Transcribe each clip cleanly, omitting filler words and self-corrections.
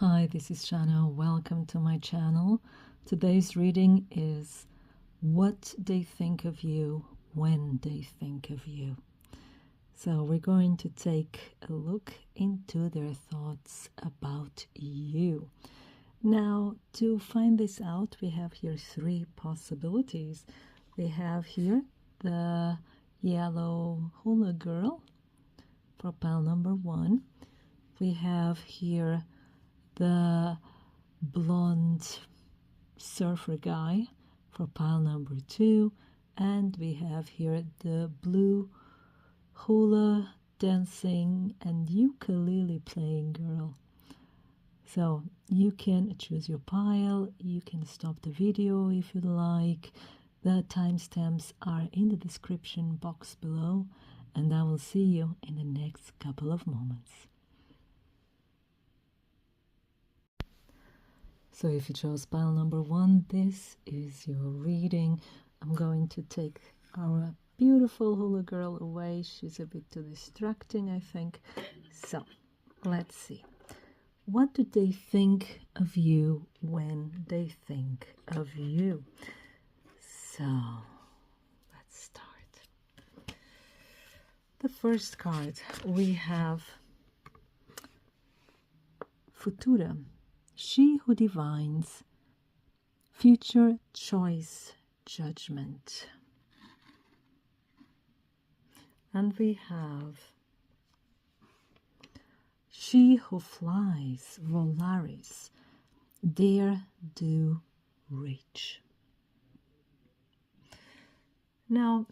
Hi, this is Shannah. Welcome to my channel. Today's reading is what they think of you when they think of you. So we're going to take a look into their thoughts about you. Now, to find this out, we have here three possibilities. We have here the yellow hula girl for pile number 1. We have here the blonde surfer guy for pile number 2, and we have here the blue hula dancing and ukulele playing girl. So you can choose your pile, you can stop the video if you like. The timestamps are in the description box below, and I will see you in the next couple of moments. So if you chose pile number 1, this is your reading. I'm going to take our beautiful hula girl away. She's a bit too distracting, I think. So let's see. What do they think of you when they think of you? So let's start. The first card, we have Futura. She who divines future choice judgment. And we have she who flies Volaris, dare do reach. Now,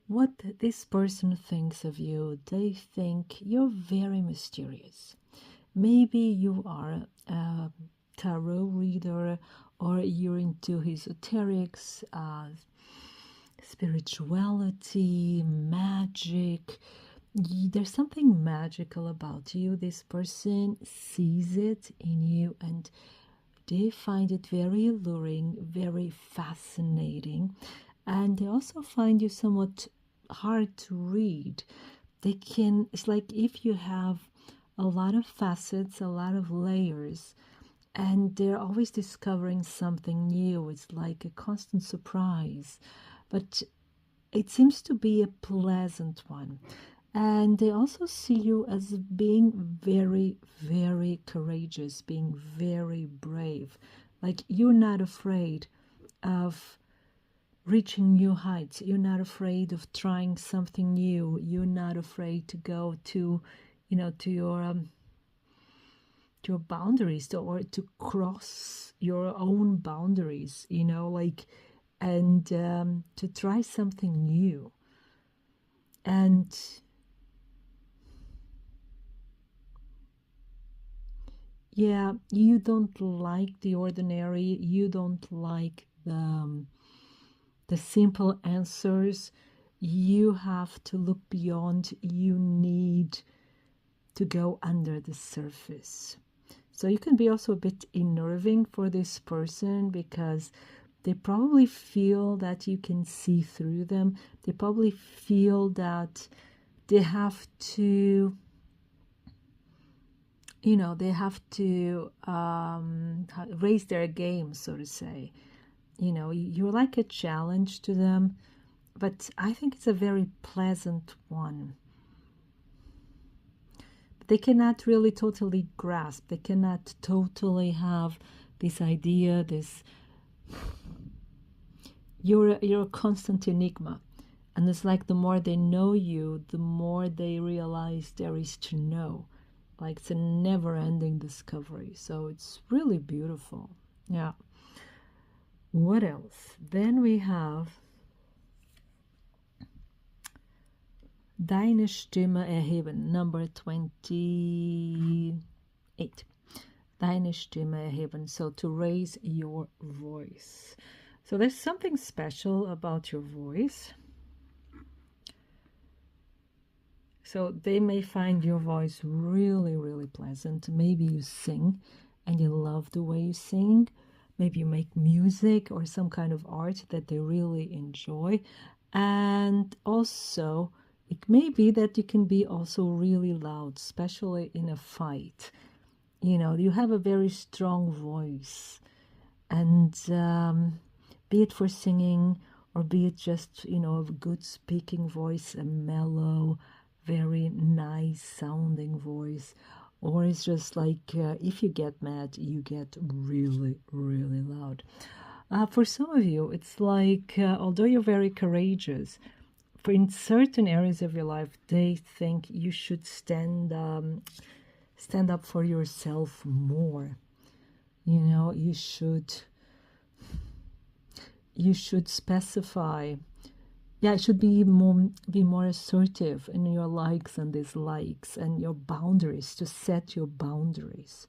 what this person thinks of you, they think you're very mysterious. Maybe you are a tarot reader, or you're into esoterics, spirituality, magic. There's something magical about you. This person sees it in you, and they find it very alluring, very fascinating. And they also find you somewhat hard to read. It's like if you have a lot of facets, a lot of layers, and they're always discovering something new. It's like a constant surprise, but it seems to be a pleasant one. And they also see you as being very, very courageous, being very brave. Like you're not afraid of reaching new heights. You're not afraid of trying something new. You're not afraid to go to your boundaries, or to cross your own boundaries, and to try something new. And yeah, you don't like the ordinary. You don't like the simple answers. You have to look beyond. You need to go under the surface. So you can be also a bit unnerving for this person, because they probably feel that you can see through them. They probably feel that they have to, raise their game, so to say. You're like a challenge to them, but I think it's a very pleasant one. They cannot really totally grasp. They cannot totally have this idea, you're a constant enigma. And it's like the more they know you, the more they realize there is to know. Like it's a never-ending discovery. So it's really beautiful. Yeah. What else? Then we have Deine Stimme erheben, number 28. Deine Stimme erheben, so to raise your voice. So there's something special about your voice. So they may find your voice really, really pleasant. Maybe you sing and you love the way you sing. Maybe you make music or some kind of art that they really enjoy. And also, it may be that you can be also really loud, especially in a fight. You have a very strong voice, and be it for singing or be it just, a good speaking voice, a mellow, very nice sounding voice, or it's just like if you get mad, you get really, really loud. For some of you, it's like, although you're very courageous, for in certain areas of your life, they think you should stand up for yourself more. You should specify. Yeah, it should be more assertive in your likes and dislikes and your boundaries, to set your boundaries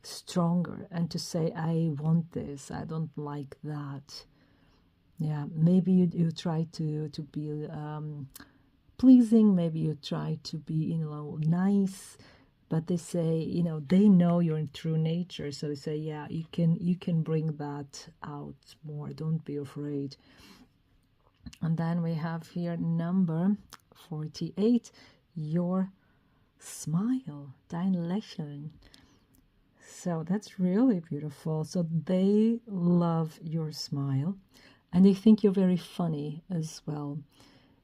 stronger and to say, I want this, I don't like that. Yeah, maybe you try to be pleasing, maybe you try to be nice, but they say, they know your true nature, so they say, yeah, you can bring that out more, don't be afraid. And then we have here number 48, your smile, dein Lächeln. So that's really beautiful. So they love your smile, and they think you're very funny as well.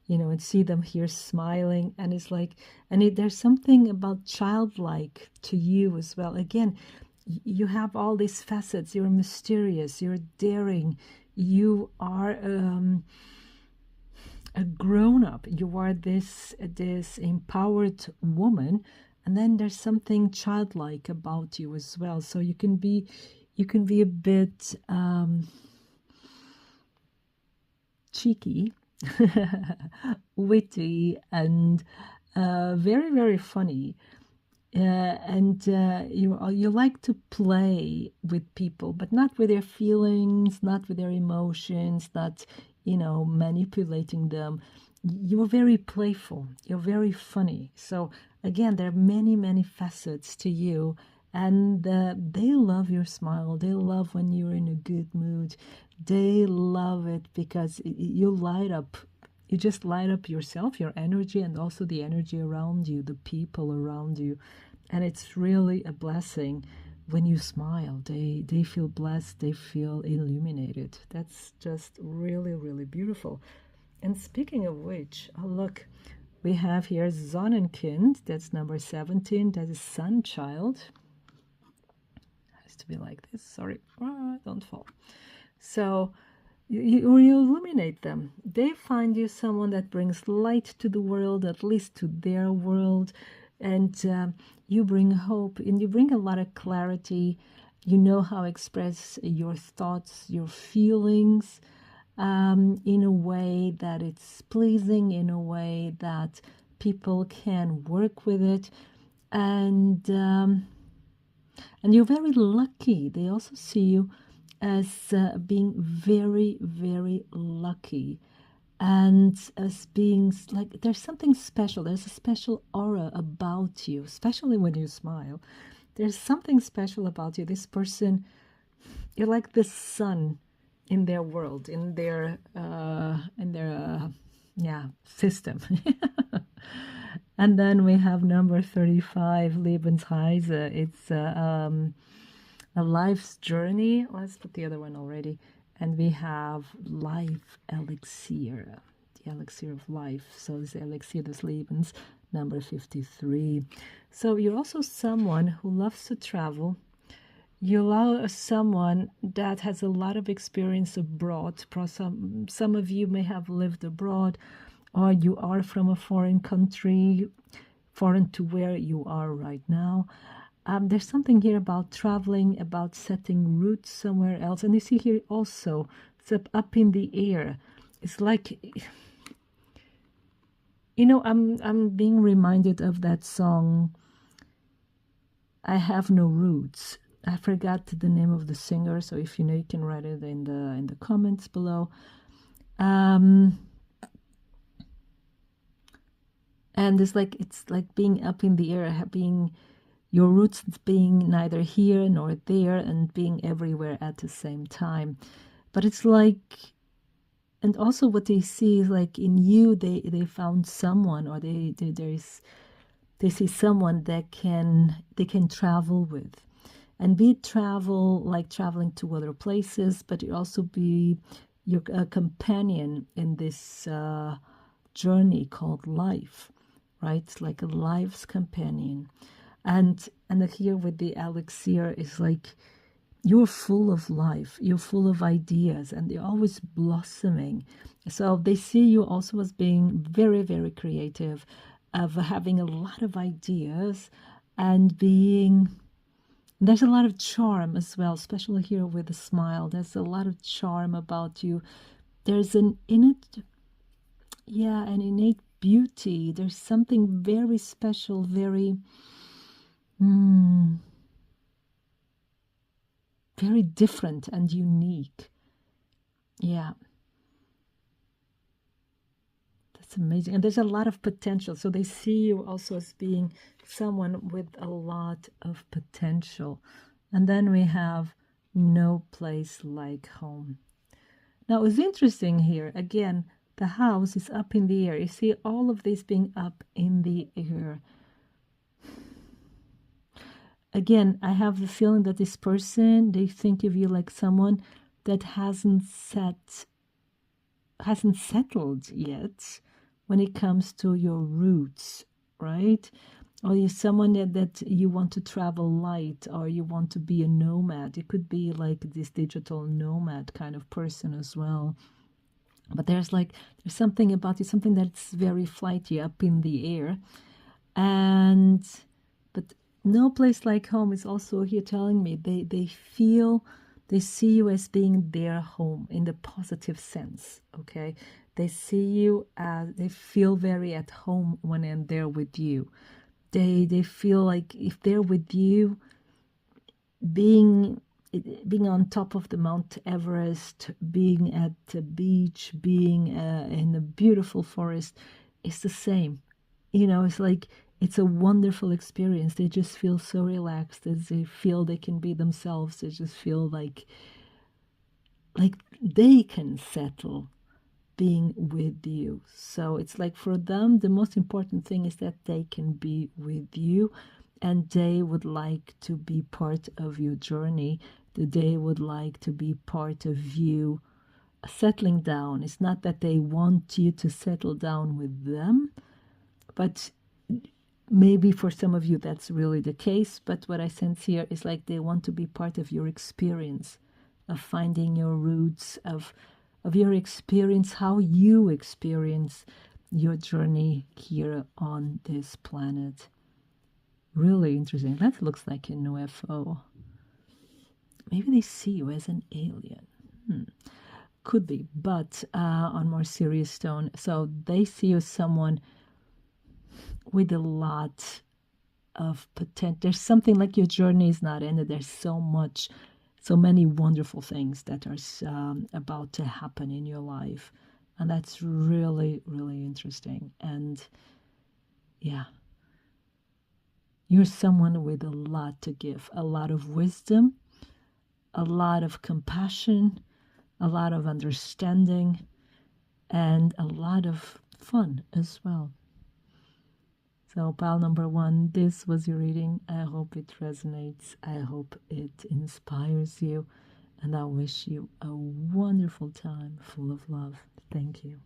And see them here smiling, and it's like, there's something about childlike to you as well. Again, you have all these facets. You're mysterious, you're daring, you are a grown-up, you are this empowered woman, and then there's something childlike about you as well. So you can be a bit cheeky, witty, and very, very funny. And you like to play with people, but not with their feelings, not with their emotions, not manipulating them. You're very playful, you're very funny. So again, there are many, many facets to you, and they love your smile. They love when you're in a good mood. They love it because you light up. You just light up yourself, your energy, and also the energy around you, the people around you. And it's really a blessing when you smile. They feel blessed, they feel illuminated. That's just really, really beautiful. And speaking of which, oh look, we have here Sonnenkind, that's number 17, that is sun child. Has to be like this, sorry, don't fall. So you illuminate them. They find you someone that brings light to the world, at least to their world, and you bring hope, and you bring a lot of clarity. You know how to express your thoughts, your feelings, in a way that it's pleasing, in a way that people can work with it, and you're very lucky. They also see you as being very, very lucky, and as being like, there's something special. There's a special aura about you, especially when you smile. There's something special about you. This person, you're like the sun in their world, in their system. And then we have number 35, Lebensreise. It's a life's journey. Let's put the other one already. And we have life elixir, the elixir of life. So this elixir des Lebens, number 53. So you're also someone who loves to travel. You are someone that has a lot of experience abroad. Some of you may have lived abroad, or you are from a foreign country, foreign to where you are right now. There's something here about traveling, about setting roots somewhere else. And you see here also, it's up in the air. It's like, I'm being reminded of that song, I Have No Roots. I forgot the name of the singer, so if you know, you can write it in the comments below. And it's like being up in the air, being your roots, being neither here nor there, and being everywhere at the same time. But it's like, and also what they see is like in you, they found someone, or there's they see someone that they can travel with, and be it travel like traveling to other places, but it also be your companion in this journey called life, right? It's like a life's companion. And here with the elixir is like you're full of life, you're full of ideas, and they're always blossoming. So they see you also as being very, very creative, of having a lot of ideas, and being, there's a lot of charm as well, especially here with a smile. There's a lot of charm about you. There's an innate, yeah, an innate beauty. There's something very special, very, very different and unique. Yeah, that's amazing. And there's a lot of potential. So they see you also as being someone with a lot of potential. And then we have no place like home. Now it's interesting here. Again, the house is up in the air. You see all of this being up in the air. Again, I have the feeling that this person, they think of you like someone that hasn't settled yet when it comes to your roots, right? Or you're someone that you want to travel light, or you want to be a nomad. It could be like this digital nomad kind of person as well. But there's something about it, something that's very flighty, up in the air. And but no place like home is also here telling me they see you as being their home in the positive sense. Okay, they see you as, they feel very at home when they're with you. They feel like if they're with you, being on top of the Mount Everest, being at the beach, being in a beautiful forest, is the same. It's like it's a wonderful experience. They just feel so relaxed as they feel they can be themselves. They just feel like they can settle being with you. So it's like for them, the most important thing is that they can be with you, and they would like to be part of your journey. They would like to be part of you settling down. It's not that they want you to settle down with them, but maybe for some of you that's really the case. But what I sense here is like they want to be part of your experience, of finding your roots, of your experience, how you experience your journey here on this planet. Really interesting. That looks like an UFO. Maybe they see you as an alien. Could be, but on more serious tone. So they see you as someone with a lot of potential. There's something like your journey is not ended. There's so many wonderful things that are about to happen in your life. And that's really, really interesting. And yeah, you're someone with a lot to give, a lot of wisdom, a lot of compassion, a lot of understanding, and a lot of fun as well. So pile number 1, this was your reading. I hope it resonates. I hope it inspires you. And I wish you a wonderful time full of love. Thank you.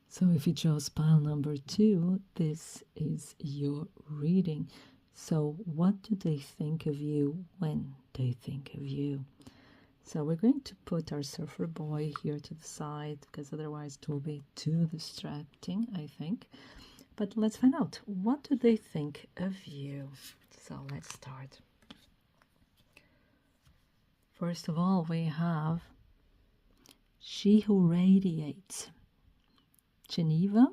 So if you chose pile number 2, this is your reading. So what do they think of you when they think of you? So we're going to put our surfer boy here to the side, because otherwise it will be too distracting, I think. But let's find out. What do they think of you? So let's start. First of all, we have She Who Radiates, Geneva,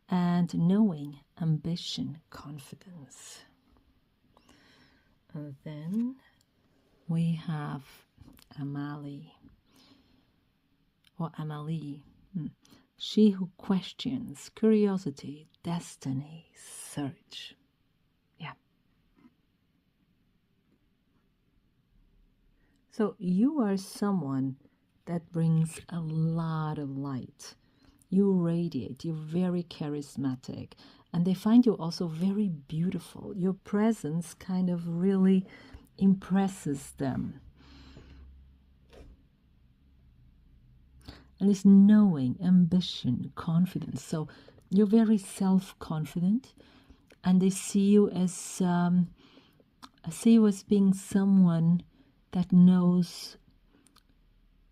and Knowing, Ambition, Confidence. And then we have Amalie, or Amalie, She Who Questions, Curiosity, Destiny, Search. Yeah. So you are someone that brings a lot of light. You radiate, you're very charismatic, and they find you also very beautiful. Your presence kind of really impresses them. And it's knowing, ambition, confidence. So you're very self-confident, and they see you as being someone that knows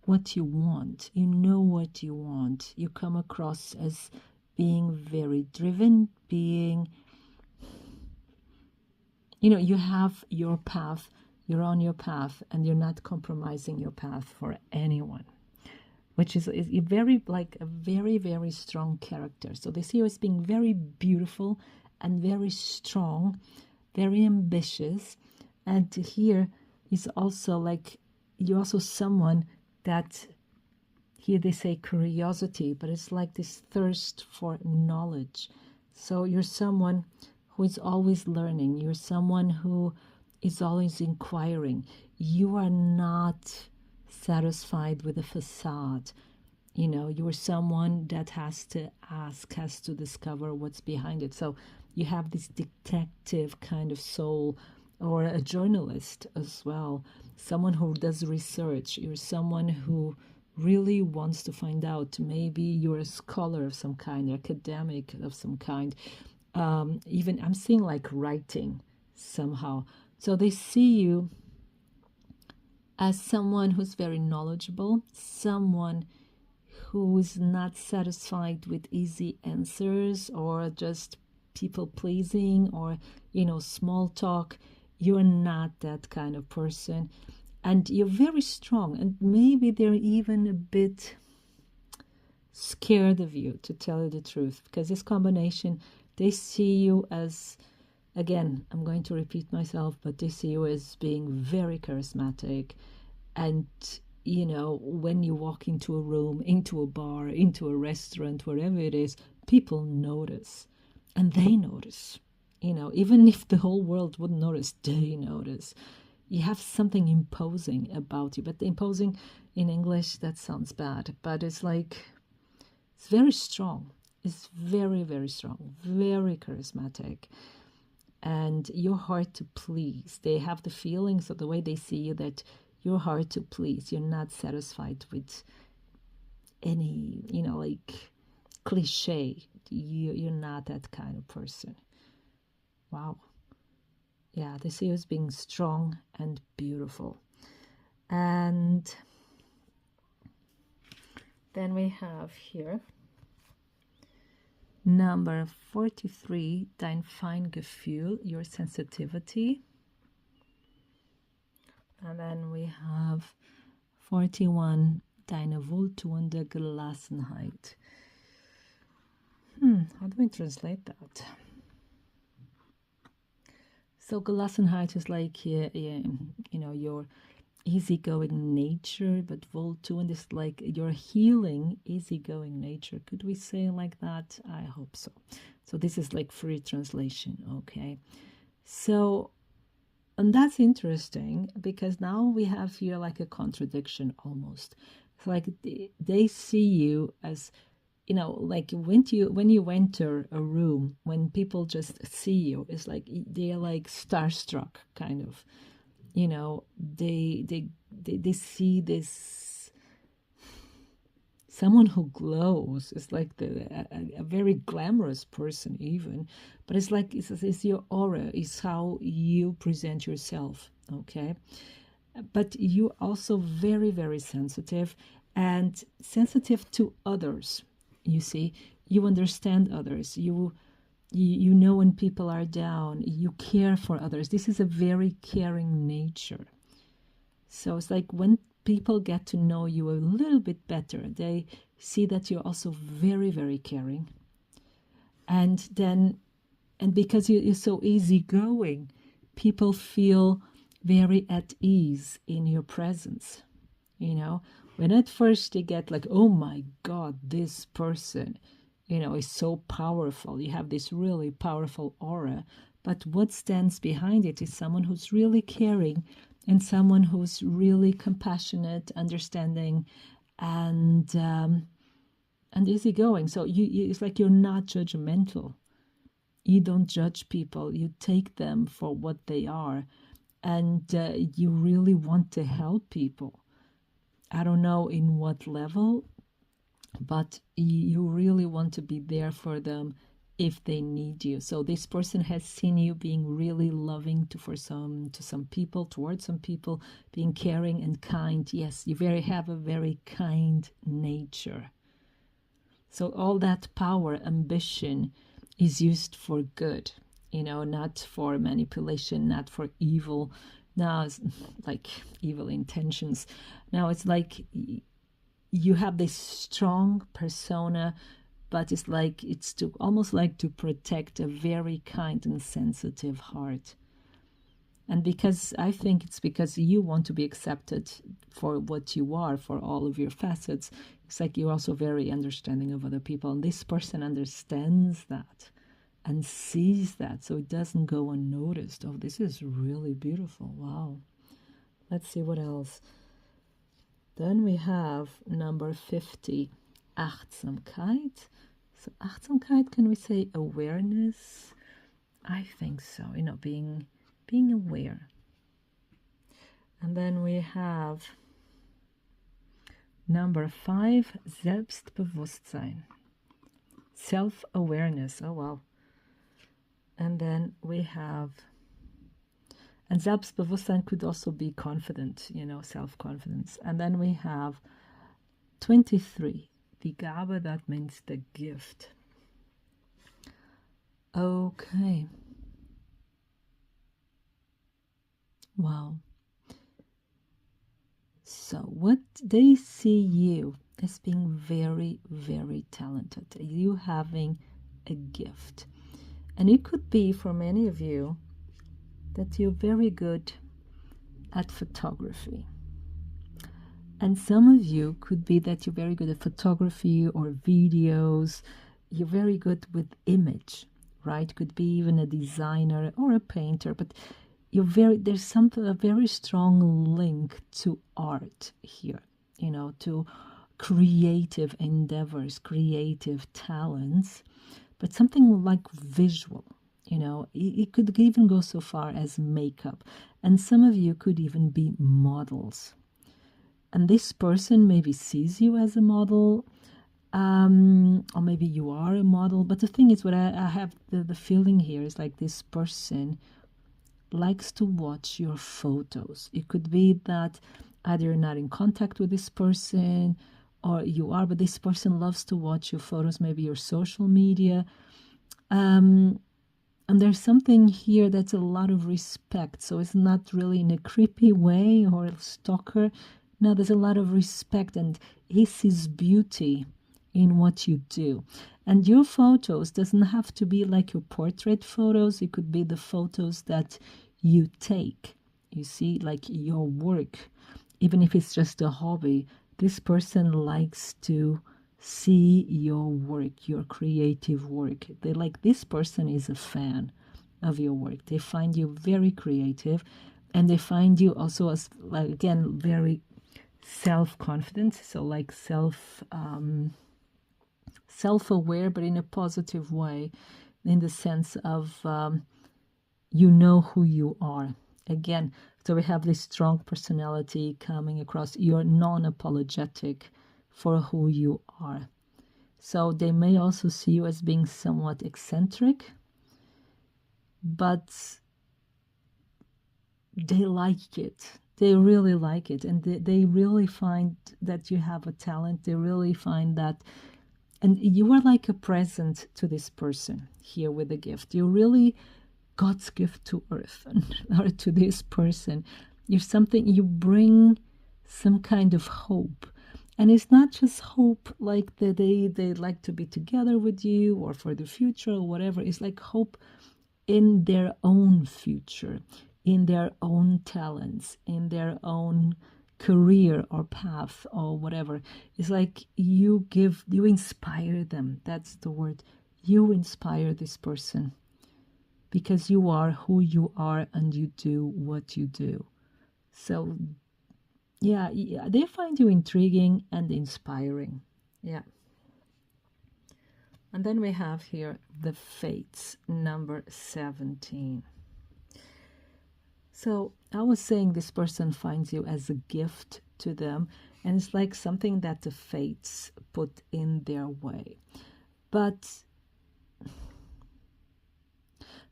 what you want. You know what you want. You come across as being very driven, being, you have your path, you're on your path, and you're not compromising your path for anyone, which is a very, very strong character. So they see you as being very beautiful and very strong, very ambitious. And here is also you're also someone that, here they say curiosity, but it's like this thirst for knowledge. So you're someone who is always learning. You're someone who is always inquiring. You are not satisfied with a facade. You're someone that has to ask, has to discover what's behind it. So you have this detective kind of soul, or a journalist as well, someone who does research. You're someone who really wants to find out. Maybe you're a scholar of some kind, academic of some kind. Even I'm seeing writing somehow. So they see you as someone who's very knowledgeable, someone who is not satisfied with easy answers or just people pleasing or, small talk. You're not that kind of person. And you're very strong. And maybe they're even a bit scared of you, to tell you the truth, because this combination, they see you as, again, I'm going to repeat myself, but they see you as being very charismatic. And, when you walk into a room, into a bar, into a restaurant, wherever it is, people notice. And they notice. Even if the whole world wouldn't notice, they notice. You have something imposing about you. But imposing in English, that sounds bad. But it's it's very strong. It's very, very strong. Very charismatic. And you're hard to please. They have the feelings of the way they see you that you're hard to please. You're not satisfied with any, cliche. You're not that kind of person. Wow. Yeah, they see you as being strong and beautiful. And then we have here number 43, dein Feingefühl, your sensitivity. And then we have 41, deine wohltuende Gelassenheit. How do we translate that? So Gelassenheit is your easygoing nature, but wohltuend is your healing, easygoing nature. Could we say like that? I hope so. So this is free translation, okay? So, and that's interesting because now we have here a contradiction almost. It's they see you as, when you enter a room, when people just see you, it's they're starstruck kind of. They see this someone who glows. It's a very glamorous person even, but it's your aura, is how you present yourself, okay? But you're also very, very sensitive, and sensitive to others. You see, you understand others. You know when people are down. You care for others. This is a very caring nature. So it's when people get to know you a little bit better, they see that you're also very, very caring. And because you're so easygoing, people feel very at ease in your presence. When at first they get oh my God, this person, is so powerful. You have this really powerful aura. But what stands behind it is someone who's really caring and someone who's really compassionate, understanding, and and easygoing. So it's like you're not judgmental. You don't judge people. You take them for what they are, and you really want to help people. I don't know in what level, but you really want to be there for them if they need you. So this person has seen you being really loving to some people, towards some people, being caring and kind. Yes, you have a very kind nature. So all that power, ambition is used for good, not for manipulation, not for evil. Now it's like evil intentions. Now it's like you have this strong persona, but it's to almost like to protect a very kind and sensitive heart. And because I think it's because you want to be accepted for what you are, for all of your facets. It's like you're also very understanding of other people, and this person understands that and sees that, so it doesn't go unnoticed. Oh, this is really beautiful. Wow. Let's see what else. Then we have number 50, Achtsamkeit. So Achtsamkeit, can we say awareness? I think so, being aware. And then we have number 5, Selbstbewusstsein. Self-awareness. Oh, wow. And then we have, and Selbstbewusstsein could also be confident, self-confidence. And then we have 23, die Gabe, that means the gift. Okay. Wow. So what they see you as being very, very talented, you having a gift. And it could be for many of you that you're very good at photography. And some of you could be that you're very good at photography or videos. You're very good with image, right? Could be even a designer or a painter, but there's a very strong link to art here, to creative endeavors, creative talents, but something like visual, it could even go so far as makeup. And some of you could even be models. And this person maybe sees you as a model, or maybe you are a model. But the thing is, what I have the feeling here is like this person likes to watch your photos. It could be that either you're not in contact with this person or you are, but this person loves to watch your photos, maybe your social media. And there's something here that's a lot of respect. So it's not really in a creepy way or a stalker. No, there's a lot of respect, and he sees beauty in what you do. And your photos doesn't have to be like your portrait photos. It could be the photos that you take. You see, like your work. Even if it's just a hobby, this person likes to see your work, your creative work. This person is a fan of your work. They find you very creative, and they find you also as, like, again, very self-confident. So like self-aware, but in a positive way, in the sense of you know who you are. Again, so we have this strong personality coming across. You're non-apologetic for who you are. So they may also see you as being somewhat eccentric, but they like it. They really like it, and they really find that you have a talent. They really find that, and you are like a present to this person here with a gift. You're really God's gift to earth, or to this person. You bring some kind of hope. And it's not just hope like that they like to be together with you or for the future or whatever. It's like hope in their own future, in their own talents, in their own career or path or whatever. It's like you inspire them. That's the word. You inspire this person because you are who you are and you do what you do. So yeah, they find you intriguing and inspiring. Yeah. And then we have here the Fates, number 17. So I was saying this person finds you as a gift to them, and it's like something that the fates put in their way. But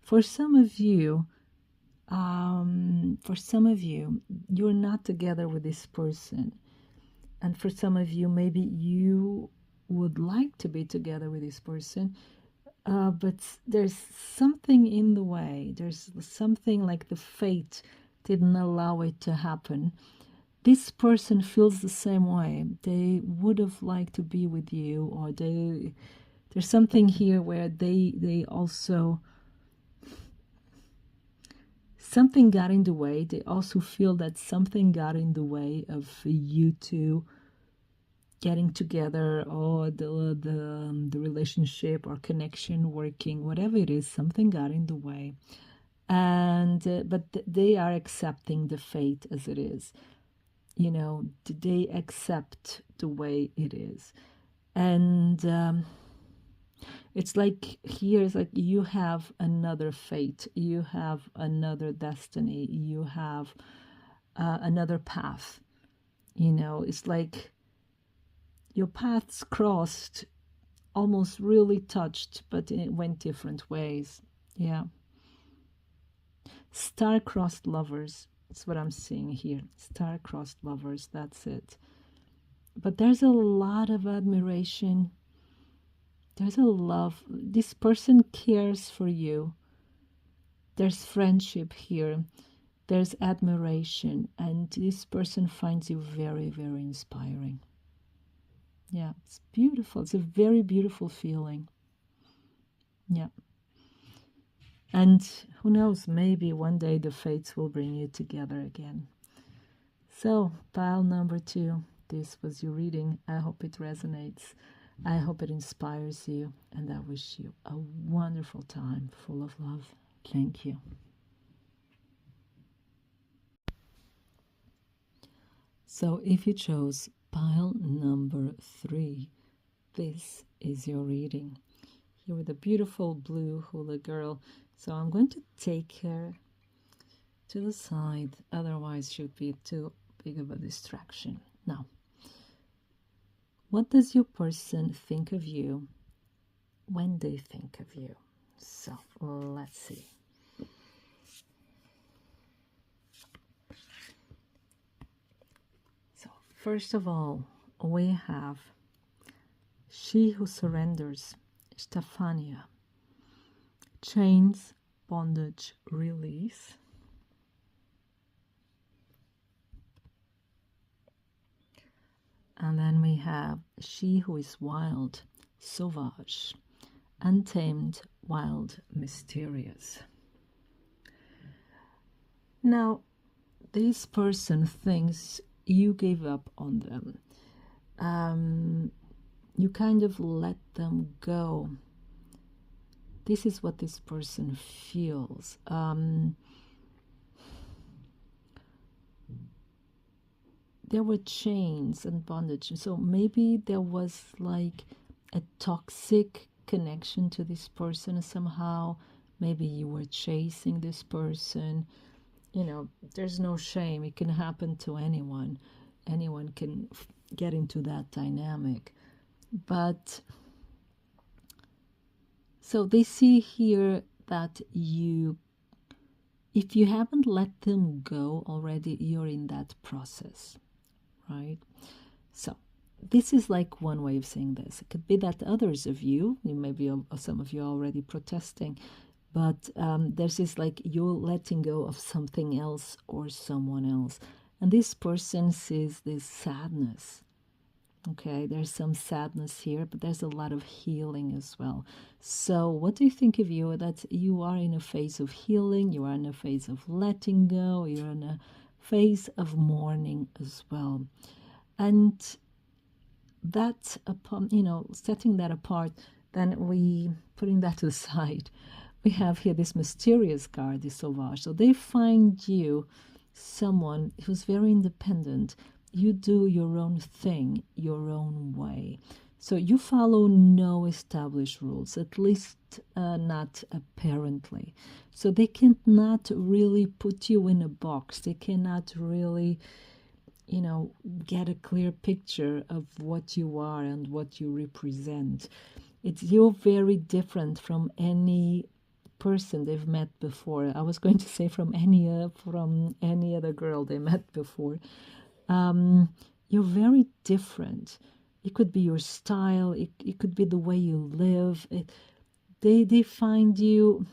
for some of you, you're not together with this person. And for some of you, maybe you would like to be together with this person, but there's something in the way. There's something like the fate didn't allow it to happen. This person feels the same way. They would have liked to be with you, or there's something here where they also, something got in the way. They also feel that something got in the way of you two getting together, or the relationship or connection working, whatever it is, something got in the way. And but they are accepting the fate as it is. You know, they accept the way it is. And it's like here, it's like you have another fate, you have another destiny, you have another path. You know, it's like your paths crossed, almost really touched, but it went different ways. Yeah. Star-crossed lovers. That's what I'm seeing here. Star-crossed lovers. That's it. But there's a lot of admiration. There's a love. This person cares for you. There's friendship here. There's admiration. And this person finds you very, very inspiring. Yeah, it's beautiful. It's a very beautiful feeling. Yeah. And who knows, maybe one day the fates will bring you together again. So, pile number 2, this was your reading. I hope it resonates. I hope it inspires you. And I wish you a wonderful time full of love. Thank you. So, if you chose pile number 3, this is your reading. Here with a beautiful blue hula girl. So I'm going to take her to the side, otherwise she would be too big of a distraction. Now, what does your person think of you when they think of you? So let's see. So first of all, we have she who surrenders, Stefania. Chains, bondage, release. And then we have she who is wild, sauvage, untamed, wild, mysterious. Now, this person thinks you gave up on them. You kind of let them go. This is what this person feels. There were chains and bondage. So maybe there was like a toxic connection to this person somehow. Maybe you were chasing this person. You know, there's no shame. It can happen to anyone. Anyone can get into that dynamic. But so they see here that if you haven't let them go already, you're in that process, right? So this is like one way of saying this. It could be that others of you, maybe some of you are already protesting, but there's this like you're letting go of something else or someone else. And this person sees this sadness. Okay, there's some sadness here, but there's a lot of healing as well. So what do you think of you? That you are in a phase of healing, you are in a phase of letting go, you're in a phase of mourning as well. And that, upon, setting that apart, then putting that to the side, we have here this mysterious card, the Sauvage. So they find you someone who's very independent. You do your own thing, your own way. So you follow no established rules, at least not apparently. So they cannot really put you in a box. They cannot really, get a clear picture of what you are and what you represent. You're very different from any person they've met before. I was going to say from any other girl they met before. You're very different. It could be your style. It could be the way you live. They find you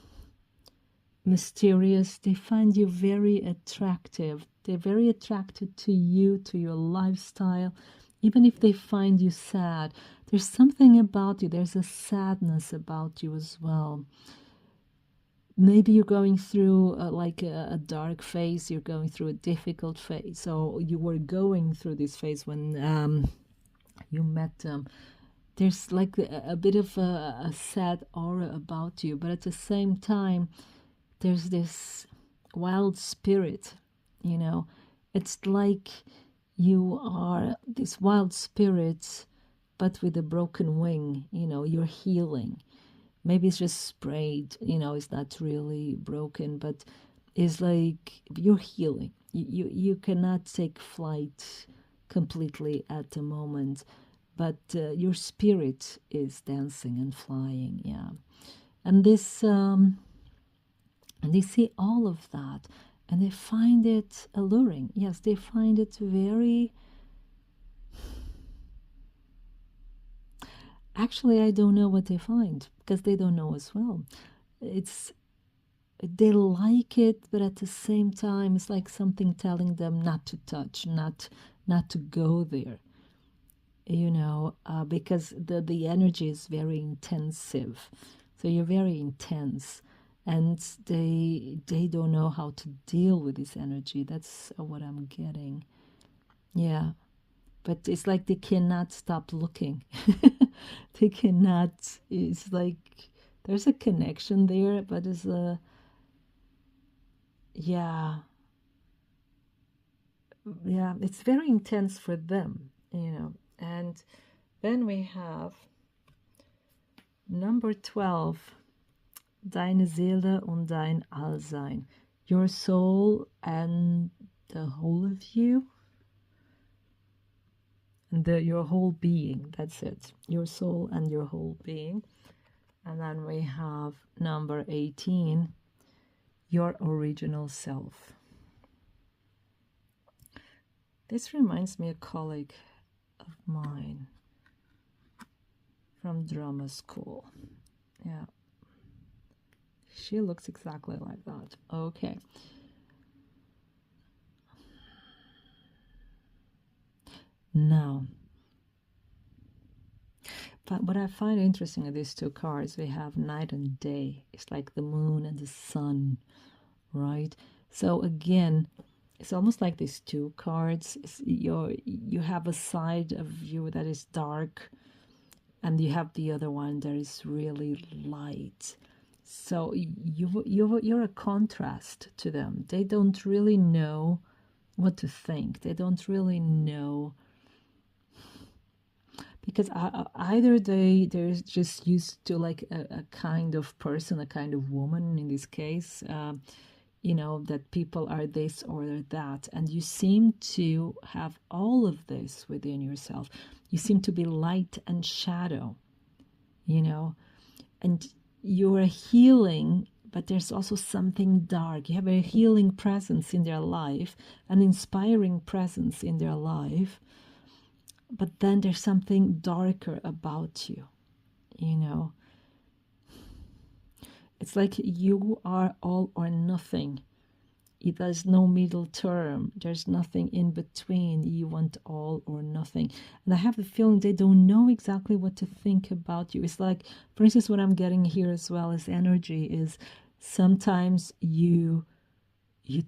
mysterious. They find you very attractive. They're very attracted to you, to your lifestyle. Even if they find you sad, there's something about you. There's a sadness about you as well. Maybe you're going through like a dark phase. You're going through a difficult phase. So you were going through this phase when you met them. There's like a bit of a sad aura about you, but at the same time, there's this wild spirit, It's like you are this wild spirit, but with a broken wing, you're healing. Maybe it's just sprayed, it's not really broken, but it's like you're healing. You cannot take flight completely at the moment, but your spirit is dancing and flying, yeah. And this, and they see all of that, and they find it alluring. Yes, they find it very. Actually, I don't know what they find because they don't know as well. They like it, but at the same time, it's like something telling them not to touch, not to go there. Because the energy is very intensive. So you're very intense, and they don't know how to deal with this energy. That's what I'm getting. Yeah, but it's like they cannot stop looking. They cannot. It's like there's a connection there, but it's yeah, it's very intense for them, And then we have number 12, deine Seele und dein Allsein, your soul and the whole of you, and your whole being. That's it, your soul and your whole being. And then we have number 18, your original self. This reminds me of a colleague of mine from drama school. Yeah. She looks exactly like that. Okay. Now, but what I find interesting in these two cards, we have night and day. It's like the moon and the sun, right? So again, it's almost like these two cards. You have a side of you that is dark, and you have the other one that is really light. So you're a contrast to them. They don't really know what to think. They don't really know, because either they're just used to like a kind of person, a kind of woman in this case, that people are this or that, and you seem to have all of this within yourself. You seem to be light and shadow, and you're healing, but there's also something dark. You have a healing presence in their life, an inspiring presence in their life, but then there's something darker about you. It's like you are all or nothing. There's no middle term. There's nothing in between. You want all or nothing. And I have the feeling they don't know exactly what to think about you. It's like, for instance, what I'm getting here as well as energy is sometimes you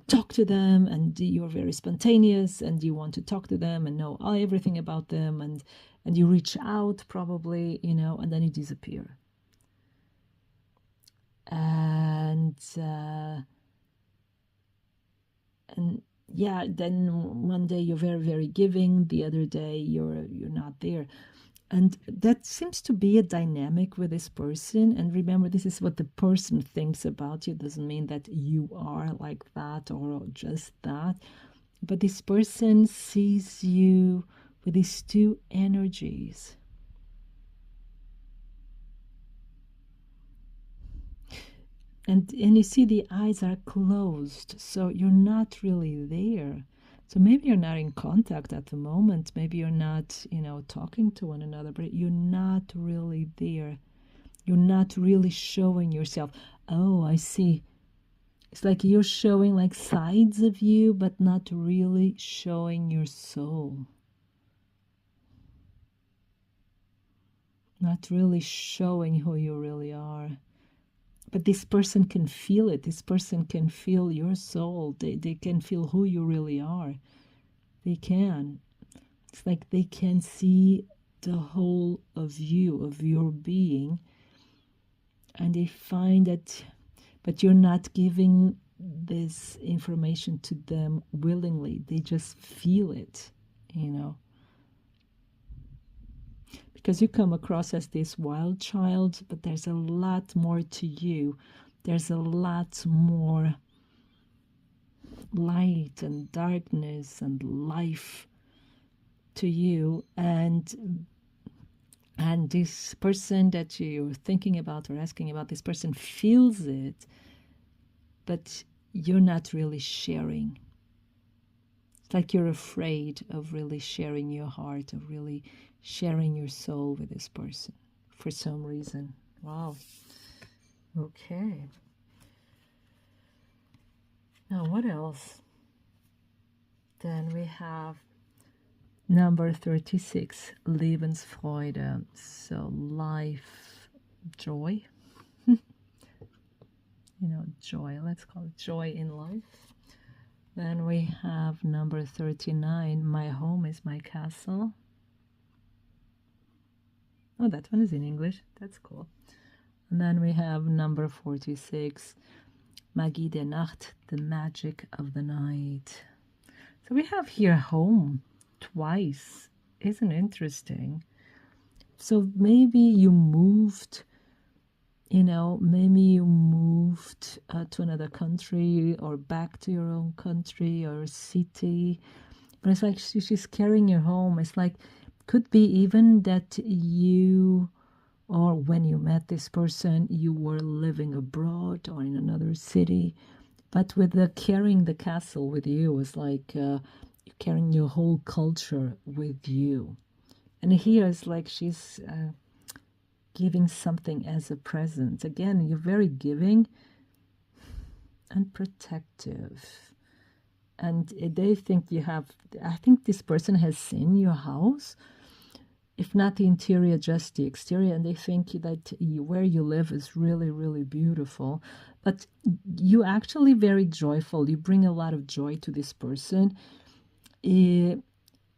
talk to them and you're very spontaneous and you want to talk to them and know everything about them, and you reach out probably, and then you disappear. And yeah, then one day you're very, very giving, the other day you're not there. And that seems to be a dynamic with this person. And remember, this is what the person thinks about you. Doesn't mean that you are like that or just that. But this person sees you with these two energies. And you see the eyes are closed, so you're not really there. So maybe you're not in contact at the moment. Maybe you're not, talking to one another, but you're not really there. You're not really showing yourself. Oh, I see. It's like you're showing like sides of you, but not really showing your soul. Not really showing who you really are. But this person can feel it. This person can feel your soul. They can feel who you really are. They can. It's like they can see the whole of you, of your being. And they find that, but you're not giving this information to them willingly. They just feel it, Because you come across as this wild child, but there's a lot more to you. There's a lot more light and darkness and life to you. And this person that you're thinking about or asking about, this person feels it, but you're not really sharing. It's like you're afraid of really sharing your heart, of really sharing your soul with this person for some reason. Wow. Okay. Now, what else? Then we have number 36, Lebensfreude. So life, joy. Joy. Let's call it joy in life. Then we have number 39, my home is my castle. Oh, that one is in English. That's cool. And then we have number 46, Magie der Nacht, the magic of the night. So we have here home twice. Isn't it interesting? So maybe you moved, maybe you moved to another country or back to your own country or city. But it's like she's carrying you home. It's like, could be even that you, or when you met this person, you were living abroad or in another city. But with the carrying the castle with you, it's like you're carrying your whole culture with you. And here it's like she's giving something as a present. Again, you're very giving and protective. And they think I think this person has seen your house, if not the interior, just the exterior, and they think that where you live is really, really beautiful. But you actually very joyful. You bring a lot of joy to this person. Even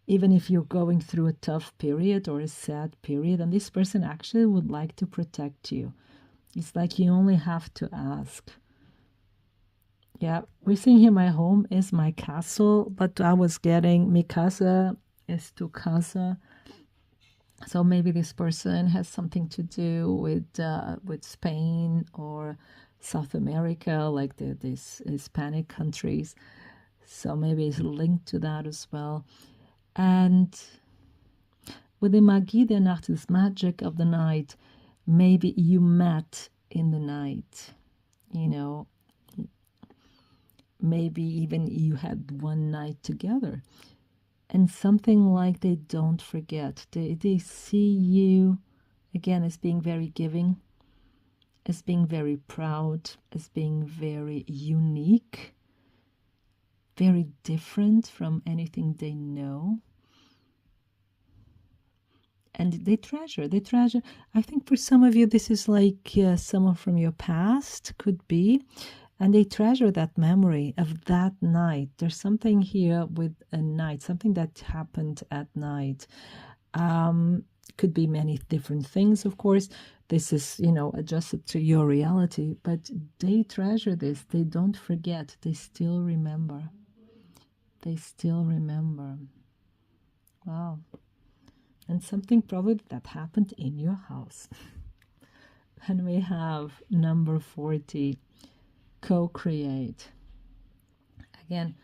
if you're going through a tough period or a sad period, and this person actually would like to protect you. It's like you only have to ask. Yeah, we're seeing here my home is my castle, but I was getting mi casa is tu casa. So maybe this person has something to do with Spain or South America, like these Hispanic countries. So maybe it's linked to that as well. And with the Magie der Nacht, this magic of the night, maybe you met in the night, maybe even you had one night together. And something like they don't forget. They see you, again, as being very giving, as being very proud, as being very unique, very different from anything they know. And they treasure. I think for some of you, this is like someone from your past, could be. And they treasure that memory of that night. There's something here with a night, something that happened at night. Could be many different things, of course. This is, adjusted to your reality. But they treasure this. They don't forget. They still remember. They still remember. Wow. and something probably that happened in your house. And we have number 40, co-create. Again,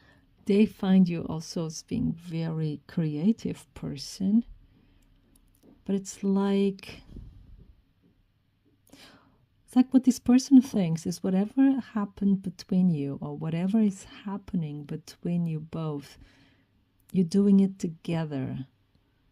they find you also as being very creative person, but it's like what this person thinks is whatever happened between you, or whatever is happening between you both, you're doing it together.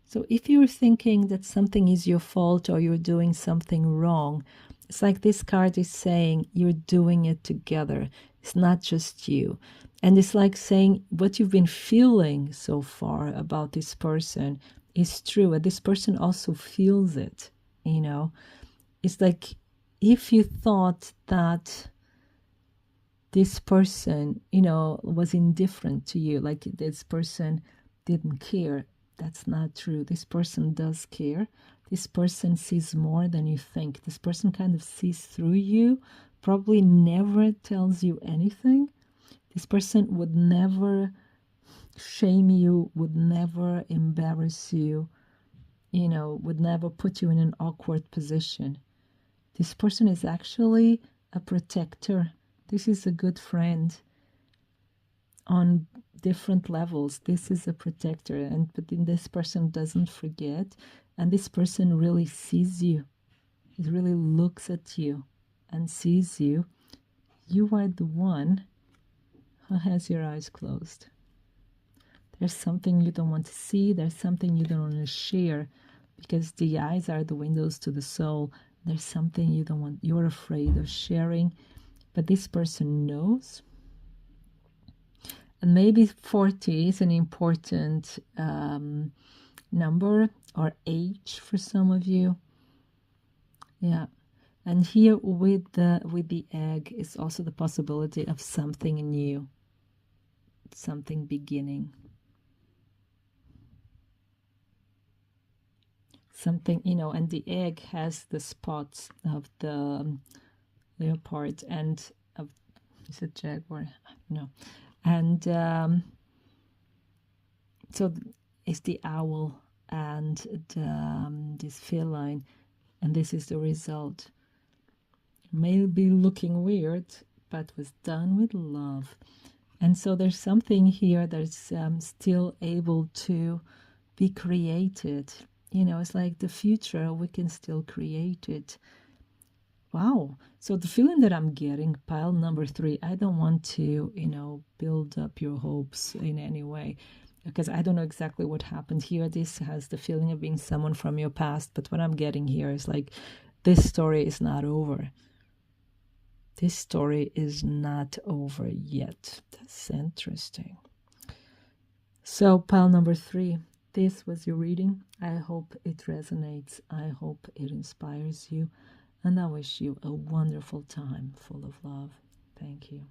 So if you're thinking that something is your fault or you're doing something wrong, it's like this card is saying you're doing it together. It's not just you. And it's like saying what you've been feeling so far about this person is true. And this person also feels it, you know. It's like if you thought that this person, you know, was indifferent to you, like this person didn't care, that's not true. This person does care. This person sees more than you think. This person kind of sees through you, probably never tells you anything. This person would never shame you, would never embarrass you, you know, would never put you in an awkward position. This person is actually a protector. This is a good friend on different levels. This is a protector, and but then this person doesn't forget, and this person really sees you. It really looks at you and sees you. You are the one who has your eyes closed. There's something you don't want to see. There's something you don't want to share, because the eyes are the windows to the soul. There's something you don't want, you're afraid of sharing, but this person knows. And maybe 40 is an important number, or age for some of you. Yeah. And here with the egg is also the possibility of something new, something beginning. Something, you know, and the egg has the spots of the leopard and of, is it jaguar? No. And so it's the owl and this feline, and this is the result. May be looking weird, but was done with love. And so there's something here that's still able to be created. You know, it's like the future, we can still create it. Wow. So the feeling that I'm getting, pile number 3, I don't want to, you know, build up your hopes in any way, because I don't know exactly what happened here. This has the feeling of being someone from your past, but what I'm getting here is like, this story is not over. This story is not over yet. That's interesting. So pile number 3, this was your reading. I hope it resonates. I hope it inspires you. And I wish you a wonderful time full of love. Thank you.